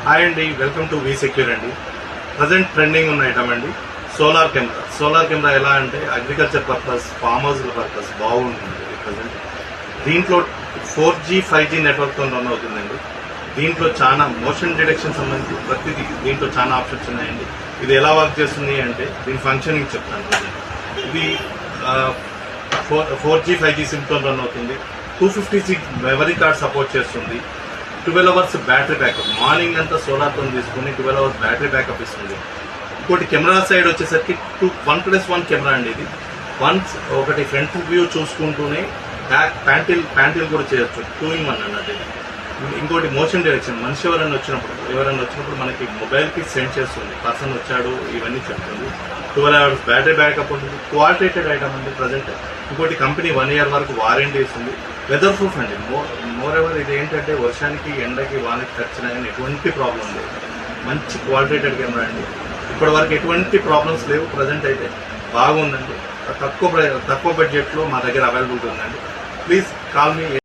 Hi అండి, welcome to V secure అండి. Present trending ఉన్న ఐటమ్ అండి సోలార్ కెమెరా. సోలార్ కెమెరా ఎలా అంటే agriculture purpose, farm house purpose బాగుంటుంది. ప్రజెంట్ దీంట్లో 4G 5G నెట్వర్క్తో రన్ అవుతుందండి. దీంట్లో చాలా మోషన్ డిటెక్షన్ సంబంధించి ప్రతిదీ దీంట్లో చాలా ఆప్షన్స్ ఉన్నాయండి. ఇది ఎలా వర్క్ చేస్తుంది అంటే దీని ఫంక్షనింగ్ చెప్తాను. ఇది 4G 5G సిమ్తో రన్ అవుతుంది. 256 మెమరీ కార్డ్ సపోర్ట్ చేస్తుంది. 12 అవర్స్ బ్యాటరీ బ్యాకప్, మార్నింగ్ అంతా సోలార్తో తీసుకుని 12 అవర్స్ బ్యాటరీ బ్యాకప్ ఇస్తుంది. ఇంకోటి కెమెరా సైడ్ వచ్చేసరికి 1+1 కెమెరా అండి. ఇది వన్స్ ఒకటి ఫ్రంట్ వ్యూ చూసుకుంటూనే బ్యాక్ ప్యాంటిల్ కూడా చేయొచ్చు. 2-in-1 అన్నట్టు. ఇంకోటి మోషన్ డైరెక్షన్, మనిషి ఎవరైనా వచ్చినప్పుడు మనకి మొబైల్కి సెండ్ చేస్తుంది, పర్సన్ వచ్చాడు ఇవన్నీ చెప్తుంది. 12 అవర్స్ బ్యాటరీ బ్యాకప్ ఉంటుంది. క్వాలిటేటెడ్ ఐటమ్ అండి ప్రజెంట్. ఇంకోటి కంపెనీ 1 year వరకు వారంటీ ఇస్తుంది. వెదర్ ప్రూఫ్ అండి. మోర్ ఎవర్ ఇది ఏంటంటే వర్షానికి, ఎండకి, వానకి ఖర్చున ఎటువంటి ప్రాబ్లం లేదు. మంచి క్వాలిటేటెడ్ కెమెరా అండి. ఇప్పటి వరకు ఎటువంటి ప్రాబ్లమ్స్ లేవు. ప్రజెంట్ అయితే బాగుందండి. తక్కువ బడ్జెట్లో మా దగ్గర అవైలబుల్ ఉందండి. Please call me.